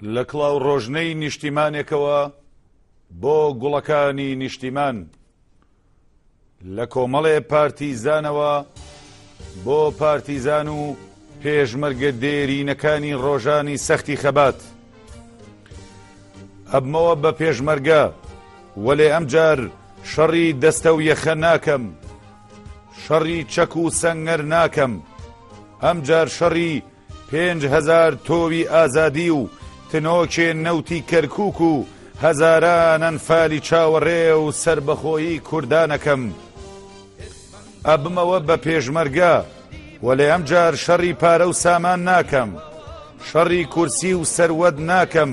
لە کڵاو ڕۆژنەی نیشتیمانێکەوە بۆ گوڵەکانی نیشتیمان، لە کۆمەڵێ پارتیزانەوە بۆ پارتیزان و پێشمەرگە دێرینەکانی ڕۆژانی سەختی خەبات. ئەبمەوە بە پێشمەرگە، وەلێ ئەمجار شەڕی دەستە و یەخە ناکەم، شەڕی چەک و سەنگەر ناکەم، ئەمجار شەڕی 5,000 تۆوی ئازادی و تنۆکێ نەوتی کەرکووک و هەزاران ئەنفالی چاوەڕێ و سربەخۆیی کوردانەکەم. ئەبمەوە بە پێشمەرگە، وەلێ ئەمجار شەڕی پارە و سامان ناکەم، شەڕی کورسی و سەروەد ناکەم،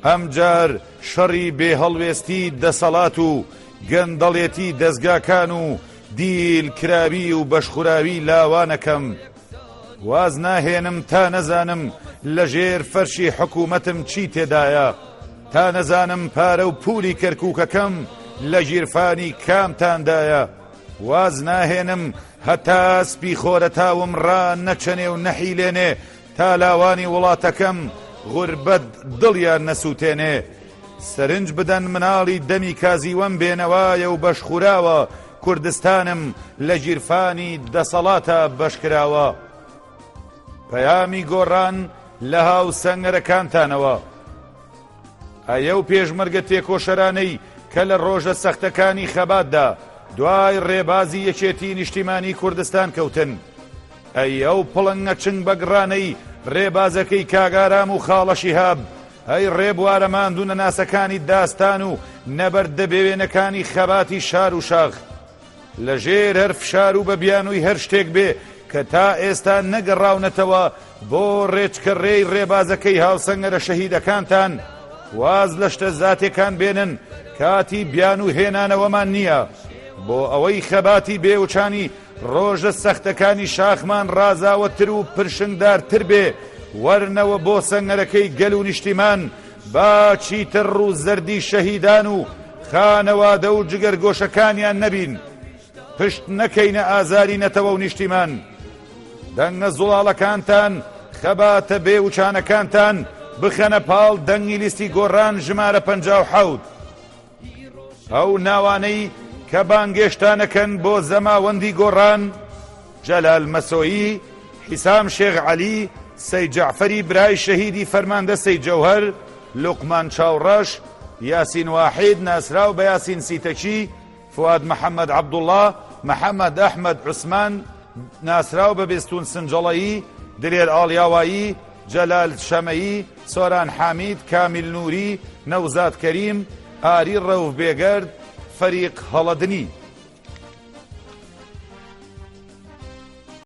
ئەمجار شەڕی بێهەڵوێستی دەسەڵات و گەندەڵێتی دەستگاکان و دیل کراوی و بەشخوراوی لاوانەکەم. واز ناهێنم تا نەزانم لەژێر فەرشی حکوومەتم چی تێدایە، تا نەزانم پارە و پولی کەرکووکەکەم لە ژیرفانی کامتاندایە. واز ناهێنم هەتا سپی خۆرەتاوم ڕان نەچەنێ و نەحیلێنێ، تا لاوانی وڵاتەکەم غوربەت دڵیان نەسووتێنێ. سەرنج بدەن مناڵی دەمی کازیوەم بێنەوایە و بەشخوراوە، کوردستانم لە ژیرفانی دەسەڵاتە بەشکراوە. پەیامی گۆڕان لە هاو سەنگەرەکانتانەوە. ئەیە و پێشمەرگە تێکۆشەرانەی کە لە ڕۆژە سەختەکانی خەباتدا دوای ڕێبازی یەکێتی نیشتیمانی کوردستان کەوتن. ئەیە و پڵەنگە چنگ بەگڕانەی ڕێبازەکەی کاگارام و خاڵە شیهاب، ئەی ڕێبوارە ماندوونە ناسەکانی داستان و نەبەردەبێوێنەکانی خەباتی شار و شاخ. لە ژێر هەر فشار و بە بیانووی هەر شتێک بێ کە تا ئێستا نەگەڕاونەتەوە بۆ ڕێچکەڕێی ڕێبازەکەی هاوسەنگەرە شەهیدەکانتان، واز لە شتە زاتێکان بێنن کاتی بیان و هێنانەوەمان نییە، بۆ ئەوەی خەباتی بێوچانی ڕۆژە سەختەکانی شاخمان ڕازاوەتر و پرشنگدارتر بێ. وەرنەوە بۆ سەنگەرەکەی گەل و نیشتیمان، با چیتر ڕوو زەردی شەهیدان و خانەوادە و جگەرگۆشەکانیان نەبین، پشت نەکەینە ئازاری نەتەوە و نیشتیمان. دەنگە زوڵاڵەکانتان، خەباتە بێوچانەکانتان بخەنە پاڵ دەنگی لیستی گۆڕان ژمارە 57. ئەو ناوانەی کە بانگێشتانەکەن بۆ زەماوەندی گۆڕان: جەلال مەسۆیی، حیسام شێخ عەلی، سەید جەعفەری برای شەهیدی فەرماندە سەید جەوهەر، لوقمان چاوڕەش، یاسین واحید ناسراو بە یاسین سیتەکی، فواد محەممەد عەبدوڵڵا، محەممەد ئەحمەد عوسمان ناسراو بە بێستون سنجەڵەیی، دلێر ئاڵیاوایی، جەلال شەمەیی، سۆران حامید، کامیل نووری، نەوزاد کەریم، ئاری ڕەوف بێگەرد، فەریق هەڵەدنی.